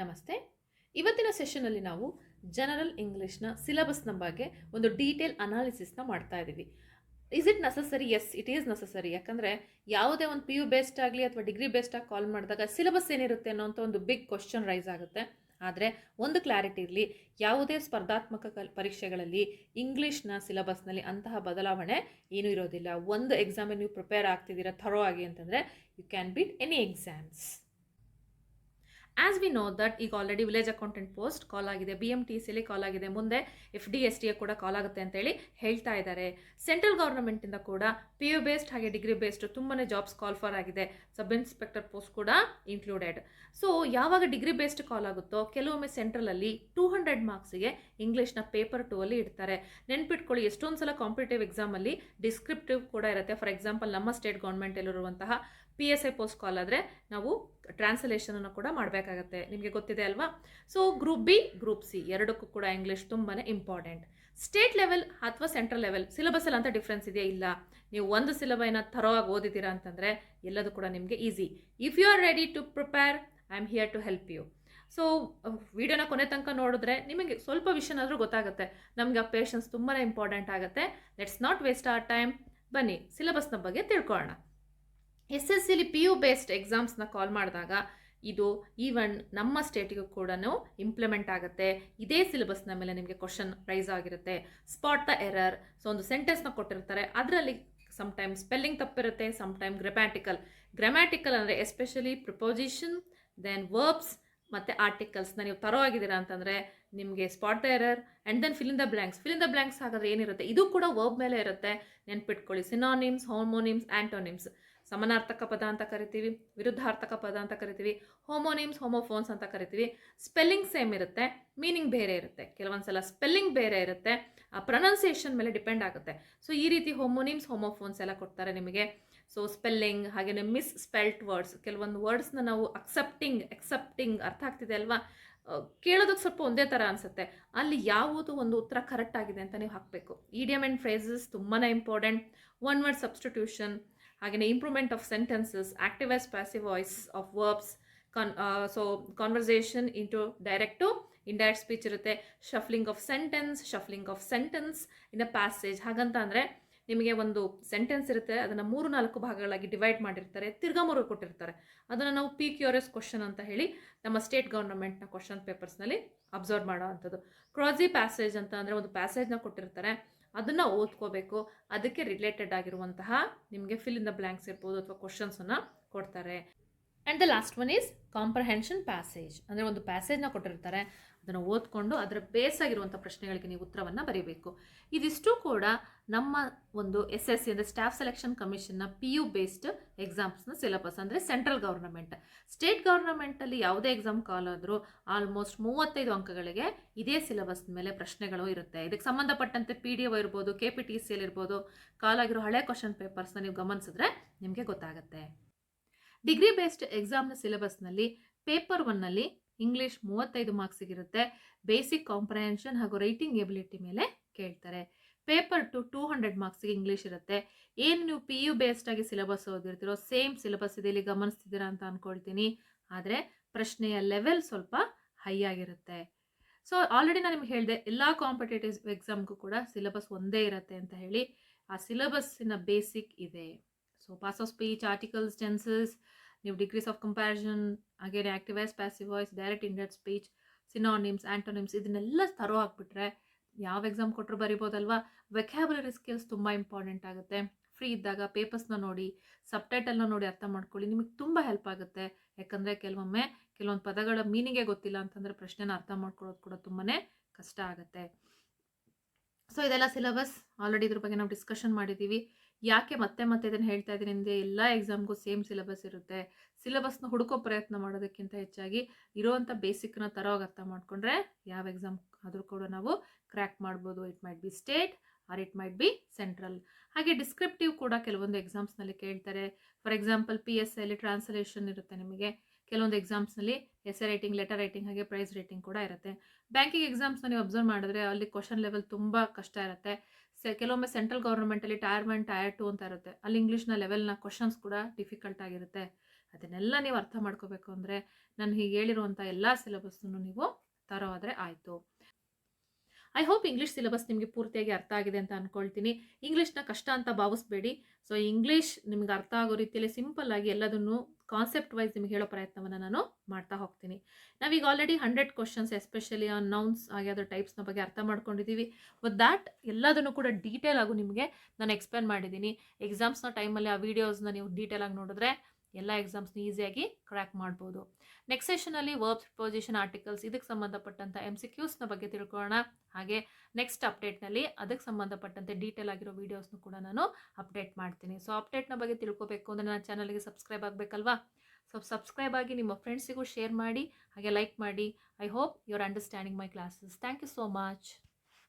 ನಮಸ್ತೆ. ಇವತ್ತಿನ ಸೆಷನಲ್ಲಿ ನಾವು ಜನರಲ್ ಇಂಗ್ಲೀಷ್ನ ಸಿಲೆಬಸ್ನ ಬಗ್ಗೆ ಒಂದು ಡೀಟೇಲ್ ಅನಾಲಿಸಿಸ್ನ ಮಾಡ್ತಾ ಇದ್ದೀವಿ. Is it necessary? Yes, it is necessary. ಯಾಕಂದರೆ ಯಾವುದೇ ಒಂದು ಪಿ ಯು ಬೇಸ್ಡ್ ಆಗಲಿ ಅಥವಾ ಡಿಗ್ರಿ ಬೇಸ್ಡ್ ಆಗಿ ಕಾಲ್ ಮಾಡಿದಾಗ ಸಿಲೆಬಸ್ ಏನಿರುತ್ತೆ ಅನ್ನೋಂಥ ಒಂದು ಬಿಗ್ ಕ್ವಶನ್ ರೈಸ್ ಆಗುತ್ತೆ. ಆದರೆ ಒಂದು ಕ್ಲಾರಿಟಿ ಇರಲಿ, ಯಾವುದೇ ಸ್ಪರ್ಧಾತ್ಮಕ ಪರೀಕ್ಷೆಗಳಲ್ಲಿ ಇಂಗ್ಲೀಷ್ನ ಸಿಲೆಬಸ್ನಲ್ಲಿ ಅಂತಹ ಬದಲಾವಣೆ ಏನೂ ಇರೋದಿಲ್ಲ. ಒಂದು ಎಕ್ಸಾಮಿಗೆ ನೀವು ಪ್ರಿಪೇರ್ ಆಗ್ತಿದ್ದೀರಾ ಥರೋ ಆಗಿ ಅಂತಂದರೆ you can beat any exams. As we know that ಈಗ already village accountant post call ಆಗಿದೆ, BMTCಯಲ್ಲಿ ಕಾಲ್ ಆಗಿದೆ, ಮುಂದೆ FD/STA ಕೂಡ ಕಾಲ್ ಆಗುತ್ತೆ ಅಂತೇಳಿ ಹೇಳ್ತಾ ಇದ್ದಾರೆ. ಸೆಂಟ್ರಲ್ ಗೌರ್ಮೆಂಟಿಂದ ಕೂಡ PU ಬೇಸ್ಡ್ ಹಾಗೆ ಡಿಗ್ರಿ ಬೇಸ್ಡ್ ತುಂಬಾ ಜಾಬ್ಸ್ ಕಾಲ್ ಫಾರ್ ಆಗಿದೆ. ಸಬ್ ಇನ್ಸ್ಪೆಕ್ಟರ್ ಪೋಸ್ಟ್ ಕೂಡ ಇನ್ಕ್ಲೂಡೆಡ್. ಸೊ ಯಾವಾಗ ಡಿಗ್ರಿ ಬೇಸ್ಡ್ ಕಾಲ್ ಆಗುತ್ತೋ ಕೆಲವೊಮ್ಮೆ ಸೆಂಟ್ರಲಲ್ಲಿ 200 ಮಾರ್ಕ್ಸಿಗೆ ಇಂಗ್ಲೀಷ್ನ ಪೇಪರ್ 2 ಅಲ್ಲಿ ಇಡ್ತಾರೆ. ನೆನ್ಪಿಟ್ಕೊಳ್ಳಿ, ಎಷ್ಟೊಂದು ಸಲ ಕಾಂಪಿಟೇಟಿವ್ ಎಕ್ಸಾಮಲ್ಲಿ ಡಿಸ್ಕ್ರಿಪ್ಟಿವ್ ಕೂಡ ಇರುತ್ತೆ. ಫಾರ್ ಎಕ್ಸಾಂಪಲ್ ನಮ್ಮ ಸ್ಟೇಟ್ ಗೌರ್ಮೆಂಟಲ್ಲಿರುವಂತಹ PSI ಪೋಸ್ಟ್ ಕಾಲ್ ಆದರೆ ನಾವು ಟ್ರಾನ್ಸ್ಲೇಷನನ್ನು ಕೂಡ ಮಾಡಬೇಕಾಗತ್ತೆ, ನಿಮಗೆ ಗೊತ್ತಿದೆ ಅಲ್ವಾ. So group B, group C ಎರಡಕ್ಕೂ ಕೂಡ ಇಂಗ್ಲೀಷ್ ತುಂಬಾ ಇಂಪಾರ್ಟೆಂಟ್. ಸ್ಟೇಟ್ ಲೆವೆಲ್ ಅಥವಾ ಸೆಂಟ್ರಲ್ ಲೆವೆಲ್ ಸಿಲೆಬಸ್ಸಲ್ಲಿ ಅಂತ ಡಿಫ್ರೆನ್ಸ್ ಇದೆಯಾ? ಇಲ್ಲ. ನೀವು ಒಂದು ಸಿಲೆಬಸ್ನ ಥರೋವಾಗಿ ಓದಿದ್ದೀರಾ ಅಂತಂದರೆ ಎಲ್ಲದೂ ಕೂಡ ನಿಮಗೆ easy. If you are ready to prepare, I am here to help you. So ವಿಡಿಯೋನ ಕೊನೆ ತನಕ ನೋಡಿದ್ರೆ ನಿಮಗೆ ಸ್ವಲ್ಪ ವಿಷಯನಾದರೂ ಗೊತ್ತಾಗುತ್ತೆ. ನಮಗೆ ಆ ಪೇಷನ್ಸ್ ತುಂಬಾ ಇಂಪಾರ್ಟೆಂಟ್ ಆಗುತ್ತೆ. Let's not waste our time. ಬನ್ನಿ ಸಿಲೆಬಸ್ನ ಬಗ್ಗೆ ತಿಳ್ಕೊಳ್ಳೋಣ. SSCಲಿ PU ಬೇಸ್ಡ್ ಎಕ್ಸಾಮ್ಸ್ನ ಕಾಲ್ ಮಾಡಿದಾಗ ಇದು ಈವನ್ ನಮ್ಮ ಸ್ಟೇಟಿಗೂ ಕೂಡ ಇಂಪ್ಲಿಮೆಂಟ್ ಆಗುತ್ತೆ. ಇದೇ ಸಿಲೆಬಸ್ನ ಮೇಲೆ ನಿಮಗೆ ಕ್ವಶನ್ ರೈಸ್ ಆಗಿರುತ್ತೆ. Spot the error. ಸೊ ಒಂದು ಸೆಂಟೆನ್ಸ್ನ ಕೊಟ್ಟಿರ್ತಾರೆ, ಅದರಲ್ಲಿ ಸಮ್ಟೈಮ್ ಸ್ಪೆಲ್ಲಿಂಗ್ ತಪ್ಪಿರುತ್ತೆ, ಸಮ್ಟೈಮ್ ಗ್ರಾಮ್ಯಾಟಿಕಲ್ ಅಂದರೆ ಎಸ್ಪೆಷಲಿ ಪ್ರಿಪೋಸಿಷನ್, ದೆನ್ ವರ್ಬ್ಸ್ ಮತ್ತು ಆರ್ಟಿಕಲ್ಸ್ನ ನೀವು ತರೋ ಆಗಿದ್ದೀರಾ ಅಂತಂದರೆ ನಿಮಗೆ spot the error and then fill in the blanks ಹಾಗಾದರೆ ಏನಿರುತ್ತೆ, ಇದು ಕೂಡ ವರ್ಬ್ ಮೇಲೆ ಇರುತ್ತೆ. ನೆನ್ಪಿಟ್ಕೊಳ್ಳಿ, ಸಿನಾನಿಮ್ಸ್, ಹೋಮೋನಿಮ್ಸ್, ಆ್ಯಂಟೋನಿಮ್ಸ್. ಸಮಾನಾರ್ಥಕ ಪದ ಅಂತ ಕರಿತೀವಿ, ವಿರುದ್ಧಾರ್ಥಕ ಪದ ಅಂತ ಕರಿತೀವಿ, ಹೋಮೋನಿಮ್ಸ್, ಹೋಮೋಫೋನ್ಸ್ ಅಂತ ಕರಿತೀವಿ. ಸ್ಪೆಲ್ಲಿಂಗ್ ಸೇಮ್ ಇರುತ್ತೆ, ಮೀನಿಂಗ್ ಬೇರೆ ಇರುತ್ತೆ. ಕೆಲವೊಂದ್ಸಲ ಸ್ಪೆಲ್ಲಿಂಗ್ ಬೇರೆ ಇರುತ್ತೆ, ಆ ಪ್ರೊನೌನ್ಸಿಯೇಷನ್ ಮೇಲೆ ಡಿಪೆಂಡ್ ಆಗುತ್ತೆ. ಸೊ ಈ ರೀತಿ ಹೋಮೋನಿಮ್ಸ್, ಹೋಮೋಫೋನ್ಸ್ ಎಲ್ಲ ಕೊಡ್ತಾರೆ ನಿಮಗೆ. ಸೊ ಸ್ಪೆಲ್ಲಿಂಗ್ ಹಾಗೆಯೇ ಮಿಸ್ ಸ್ಪೆಲ್ಟ್ ವರ್ಡ್ಸ್, ಕೆಲವೊಂದು ವರ್ಡ್ಸ್ನ ನಾವು ಎಕ್ಸೆಪ್ಟಿಂಗ್ ಅರ್ಥ ಆಗ್ತಿದೆ ಅಲ್ವಾ, ಕೇಳೋದಕ್ಕೆ ಸ್ವಲ್ಪ ಒಂದೇ ಥರ ಅನಿಸುತ್ತೆ, ಅಲ್ಲಿ ಯಾವುದು ಒಂದು ಉತ್ತರ ಕರೆಕ್ಟ್ ಆಗಿದೆ ಅಂತ ನೀವು ಹಾಕಬೇಕು. ಇಡಿಯಮ್ ಆ್ಯಂಡ್ ಫ್ರೇಸಸ್ ತುಂಬಾ ಇಂಪಾರ್ಟೆಂಟ್. ಒನ್ ವರ್ಡ್ ಸಬ್ಸ್ಟಿಟ್ಯೂಷನ್, ಹಾಗೆಯೇ improvement of sentences, active as passive voice of verbs, so conversation into direct to indirect speech ಇರುತ್ತೆ. Shuffling of sentence in a passage. ಹಾಗಂತ ಅಂದರೆ ನಿಮಗೆ ಒಂದು ಸೆಂಟೆನ್ಸ್ ಇರುತ್ತೆ, ಅದನ್ನು 3-4 ಭಾಗಗಳಾಗಿ ಡಿವೈಡ್ ಮಾಡಿರ್ತಾರೆ, ತಿರ್ಗಾ 3 ಕೊಟ್ಟಿರ್ತಾರೆ. ಅದನ್ನು ನಾವು PQRS ಕ್ವಶನ್ ಅಂತ ಹೇಳಿ ನಮ್ಮ ಸ್ಟೇಟ್ ಗೌರ್ಮೆಂಟ್ನ ಕ್ವಶನ್ ಪೇಪರ್ಸ್ನಲ್ಲಿ ಅಬ್ಸರ್ವ್ ಮಾಡೋ ಅಂಥದ್ದು. ಕ್ರಾಸಿ ಪ್ಯಾಸೇಜ್ ಅಂತ ಅಂದರೆ ಒಂದು ಪ್ಯಾಸೇಜ್ನ ಕೊಟ್ಟಿರ್ತಾರೆ, ಅದನ್ನು ಓದ್ಕೋಬೇಕು. ಅದಕ್ಕೆ ರಿಲೇಟೆಡ್ ಆಗಿರುವಂತಹ ನಿಮಗೆ ಫಿಲ್ ಇನ್ ದ ಬ್ಲ್ಯಾಂಕ್ಸ್ ಇರ್ಬೋದು ಅಥವಾ ಕ್ವಶನ್ಸನ್ನು ಕೊಡ್ತಾರೆ. And the last one is comprehension passage. ಅಂದರೆ ಒಂದು ಪ್ಯಾಸೇಜ್ನ ಕೊಟ್ಟಿರ್ತಾರೆ, ಅದನ್ನು ಓದ್ಕೊಂಡು ಅದರ ಬೇಸ್ ಆಗಿರುವಂಥ ಪ್ರಶ್ನೆಗಳಿಗೆ ನೀವು ಉತ್ತರವನ್ನು ಬರೀಬೇಕು. ಇದಿಷ್ಟು ಕೂಡ ನಮ್ಮ ಒಂದು SSC ಅಂದರೆ ಸ್ಟಾಫ್ ಸೆಲೆಕ್ಷನ್ ಕಮಿಷನ್ನ PU ಬೇಸ್ಡ್ ಎಕ್ಸಾಮ್ಸ್ನ ಸಿಲೆಬಸ್. ಅಂದರೆ ಸೆಂಟ್ರಲ್ ಗೌರ್ಮೆಂಟ್. ಸ್ಟೇಟ್ ಗೌರ್ಮೆಂಟಲ್ಲಿ ಯಾವುದೇ ಎಕ್ಸಾಮ್ ಕಾಲ್ ಆದರೂ ಆಲ್ಮೋಸ್ಟ್ 35 ಅಂಕಗಳಿಗೆ ಇದೇ ಸಿಲೆಬಸ್ ಮೇಲೆ ಪ್ರಶ್ನೆಗಳು ಇರುತ್ತೆ. ಇದಕ್ಕೆ ಸಂಬಂಧಪಟ್ಟಂತೆ PDO ಇರ್ಬೋದು, KPTCL ಇರ್ಬೋದು, ಕಾಲಾಗಿರೋ ಹಳೆ ಕ್ವಶನ್ ಪೇಪರ್ಸ್ನ ನೀವು ಗಮನಿಸಿದ್ರೆ ನಿಮಗೆ ಗೊತ್ತಾಗುತ್ತೆ. ಡಿಗ್ರಿ ಬೇಸ್ಡ್ ಎಕ್ಸಾಮ್ನ ಸಿಲೆಬಸ್ನಲ್ಲಿ ಪೇಪರ್ 1ನಲ್ಲಿ ಇಂಗ್ಲೀಷ್ 35 ಮಾರ್ಕ್ಸಿಗಿರುತ್ತೆ. ಬೇಸಿಕ್ ಕಾಂಪ್ರಹೆನ್ಷನ್ ಹಾಗೂ ರೈಟಿಂಗ್ ಎಬಿಲಿಟಿ ಮೇಲೆ ಕೇಳ್ತಾರೆ. ಪೇಪರ್ 2 200 ಮಾರ್ಕ್ಸಿಗೆ ಇಂಗ್ಲೀಷ್ ಇರುತ್ತೆ. ಏನು ನೀವು PU ಬೇಸ್ಡ್ ಆಗಿ ಸಿಲೆಬಸ್ ಓದಿರ್ತೀರೋ ಸೇಮ್ ಸಿಲೆಬಸ್ ಇದೆ, ಇಲ್ಲಿ ಗಮನಿಸ್ತಿದ್ದೀರಾ ಅಂತ ಅಂದ್ಕೊಳ್ತೀನಿ. ಆದರೆ ಪ್ರಶ್ನೆಯ ಲೆವೆಲ್ ಸ್ವಲ್ಪ ಹೈ ಆಗಿರುತ್ತೆ. ಸೊ ಆಲ್ರೆಡಿ ನಾನು ನಿಮ್ಗೆ ಹೇಳಿದೆ, ಎಲ್ಲ ಕಾಂಪಿಟೇಟಿವ್ ಎಕ್ಸಾಮ್ಗೂ ಕೂಡ ಸಿಲೆಬಸ್ ಒಂದೇ ಇರುತ್ತೆ ಅಂತ ಹೇಳಿ. ಆ ಸಿಲೆಬಸ್ಸಿನ ಬೇಸಿಕ್ ಇದೆ. So pass of speech, articles, tenses, ನೀವು ಡಿಗ್ರೀಸ್ ಆಫ್ ಕಂಪ್ಯಾರಿಸನ್, ಹಾಗೆ active voice, passive voice, direct indirect speech, synonyms, antonyms, ಇದನ್ನೆಲ್ಲ ಥರೋ ಆಗಿಬಿಟ್ರೆ ಯಾವ ಎಕ್ಸಾಮ್ ಕೊಟ್ಟರು ಬರಿಬೋದಲ್ವಾ. ವೆಕ್ಯಾಬುಲರಿ ಸ್ಕಿಲ್ಸ್ ತುಂಬ ಇಂಪಾರ್ಟೆಂಟ್ ಆಗುತ್ತೆ. ಫ್ರೀ ಇದ್ದಾಗ ಪೇಪರ್ಸ್ನ ನೋಡಿ, ಸಬ್ಟೈಟಲ್ನ ನೋಡಿ ಅರ್ಥ ಮಾಡ್ಕೊಳ್ಳಿ, ನಿಮಗೆ ತುಂಬ ಹೆಲ್ಪ್ ಆಗುತ್ತೆ. ಯಾಕಂದರೆ ಕೆಲವೊಂದು ಪದಗಳ ಮೀನಿಂಗೇ ಗೊತ್ತಿಲ್ಲ ಅಂತಂದರೆ ಪ್ರಶ್ನೆನ ಅರ್ಥ ಮಾಡ್ಕೊಳ್ಳೋದು ಕೂಡ ತುಂಬಾ ಕಷ್ಟ ಆಗುತ್ತೆ. ಸೊ ಇದೆಲ್ಲ ಸಿಲೆಬಸ್ ಆಲ್ರೆಡಿ ಇದ್ರ ಬಗ್ಗೆ ನಾವು ಡಿಸ್ಕಷನ್ ಮಾಡಿದ್ದೀವಿ. ಯಾಕೆ ಮತ್ತೆ ಇದನ್ನು ಹೇಳ್ತಾ ಇದ್ದೀನಿ ಅಂದರೆ ಎಲ್ಲ ಎಕ್ಸಾಮ್ಗೂ ಸೇಮ್ ಸಿಲೆಬಸ್ ಇರುತ್ತೆ. ಸಿಲೆಬಸ್ನ ಹುಡುಕೋ ಪ್ರಯತ್ನ ಮಾಡೋದಕ್ಕಿಂತ ಹೆಚ್ಚಾಗಿ ಇರೋವಂಥ ಬೇಸಿಕ್ನ ತರೋಗಿ ಅರ್ಥ ಮಾಡಿಕೊಂಡ್ರೆ ಯಾವ ಎಕ್ಸಾಮ್ ಆದರೂ ಕೂಡ ನಾವು ಕ್ರ್ಯಾಕ್ ಮಾಡ್ಬೋದು. It might be state or it might be central. ಹಾಗೆ ಡಿಸ್ಕ್ರಿಪ್ಟಿವ್ ಕೂಡ ಕೆಲವೊಂದು ಎಕ್ಸಾಮ್ಸ್ನಲ್ಲಿ ಕೇಳ್ತಾರೆ. ಫಾರ್ ಎಕ್ಸಾಂಪಲ್ PSIಲಿ ಟ್ರಾನ್ಸ್ಲೇಷನ್ ಇರುತ್ತೆ ನಿಮಗೆ. ಕೆಲವೊಂದು ಎಕ್ಸಾಮ್ಸ್ನಲ್ಲಿ ಎಸ್ಸೆ ರೈಟಿಂಗ್, ಲೆಟರ್ ರೈಟಿಂಗ್ ಹಾಗೆ ಪ್ರೈಸ್ ರೈಟಿಂಗ್ ಕೂಡ ಇರುತ್ತೆ. ಬ್ಯಾಂಕಿಂಗ್ ಎಕ್ಸಾಮ್ಸ್ನ ನೀವು ಅಬ್ಸರ್ವ್ ಮಾಡಿದ್ರೆ ಅಲ್ಲಿ ಕ್ವಶನ್ ಲೆವೆಲ್ ತುಂಬ ಕಷ್ಟ ಇರುತ್ತೆ. ಕೆಲವೊಮ್ಮೆ ಸೆಂಟ್ರಲ್ ಗೌರ್ಮೆಂಟಲ್ಲಿ ಟೈರ್ 1, ಟೈರ್ 2 ಅಂತ ಇರುತ್ತೆ, ಅಲ್ಲಿ ಇಂಗ್ಲೀಷ್ನ ಲೆವೆಲ್ನ ಕ್ವಶನ್ಸ್ ಕೂಡ ಡಿಫಿಕಲ್ಟ್ ಆಗಿರುತ್ತೆ. ಅದನ್ನೆಲ್ಲ ನೀವು ಅರ್ಥ ಮಾಡ್ಕೋಬೇಕು ಅಂದರೆ ನಾನು ಹೀಗೆ ಹೇಳಿರುವಂಥ ಎಲ್ಲ ಸಿಲೆಬಸ್ಸನ್ನು ನೀವು ತರೋ ಆದರೆ ಆಯಿತು. ಐ ಹೋಪ್ ಇಂಗ್ಲೀಷ್ ಸಿಲೆಬಸ್ ನಿಮಗೆ ಪೂರ್ತಿಯಾಗಿ ಅರ್ಥ ಆಗಿದೆ ಅಂತ ಅಂದ್ಕೊಳ್ತೀನಿ. ಇಂಗ್ಲೀಷ್ನ ಕಷ್ಟ ಅಂತ ಭಾವಿಸ್ಬೇಡಿ. ಸೊ ಇಂಗ್ಲೀಷ್ ನಿಮ್ಗೆ ಅರ್ಥ ಆಗೋ ರೀತಿಯಲ್ಲಿ ಸಿಂಪಲ್ ಆಗಿ ಎಲ್ಲದನ್ನು ಕಾನ್ಸೆಪ್ಟ್ ವೈಸ್ ನಿಮ್ಗೆ ಹೇಳೋ ಪ್ರಯತ್ನವನ್ನು ನಾನು ಮಾಡ್ತಾ ಹೋಗ್ತೀನಿ. ನಾವೀಗ already 100 questions especially on nouns ಹಾಗೆ ಅದರ ಟೈಪ್ಸ್ನ ಬಗ್ಗೆ ಅರ್ಥ ಮಾಡ್ಕೊಂಡಿದ್ದೀವಿ. ವಿತ್ ದ್ಯಾಟ್ ಎಲ್ಲದನ್ನು ಕೂಡ ಡೀಟೇಲ್ ಆಗು ನಿಮಗೆ ನಾನು ಎಕ್ಸ್ಪ್ಲೇನ್ ಮಾಡಿದ್ದೀನಿ. ಎಕ್ಸಾಮ್ಸ್ನ ಟೈಮಲ್ಲಿ ಆ ವೀಡಿಯೋಸ್ನ ನೀವು ಡೀಟೇಲ್ ಆಗಿ ನೋಡಿದ್ರೆ ಎಲ್ಲ ಎಕ್ಸಾಮ್ಸ್ನ ಈಸಿಯಾಗಿ ಕ್ರ್ಯಾಕ್ ಮಾಡ್ಬೋದು. ನೆಕ್ಸ್ಟ್ ಸೆಷನಲ್ಲಿ ವರ್ಬ್ಸ್, ಪ್ರಿಪೋಸಿಷನ್, ಆರ್ಟಿಕಲ್ಸ್ ಇದಕ್ಕೆ ಸಂಬಂಧಪಟ್ಟಂಥ MCQಸ್ನ ಬಗ್ಗೆ ತಿಳ್ಕೊಳ್ಳೋಣ. ಹಾಗೆ ನೆಕ್ಸ್ಟ್ ಅಪ್ಡೇಟ್ನಲ್ಲಿ ಅದಕ್ಕೆ ಸಂಬಂಧಪಟ್ಟಂತೆ ಡೀಟೇಲ್ ಆಗಿರೋ ವೀಡಿಯೋಸ್ನು ಕೂಡ ನಾನು ಅಪ್ಡೇಟ್ ಮಾಡ್ತೀನಿ. ಸೊ ಅಪ್ಡೇಟ್ನ ಬಗ್ಗೆ ತಿಳ್ಕೊಬೇಕು ಅಂದರೆ ನನ್ನ ಚಾನಲ್ಗೆ ಸಬ್ಸ್ಕ್ರೈಬ್ ಆಗಬೇಕಲ್ವಾ? ಸೊ ಸಬ್ಸ್ಕ್ರೈಬ್ ಆಗಿ ನಿಮ್ಮ ಫ್ರೆಂಡ್ಸಿಗೂ ಶೇರ್ ಮಾಡಿ, ಹಾಗೆ ಲೈಕ್ ಮಾಡಿ. I hope you are understanding my classes. Thank you so much.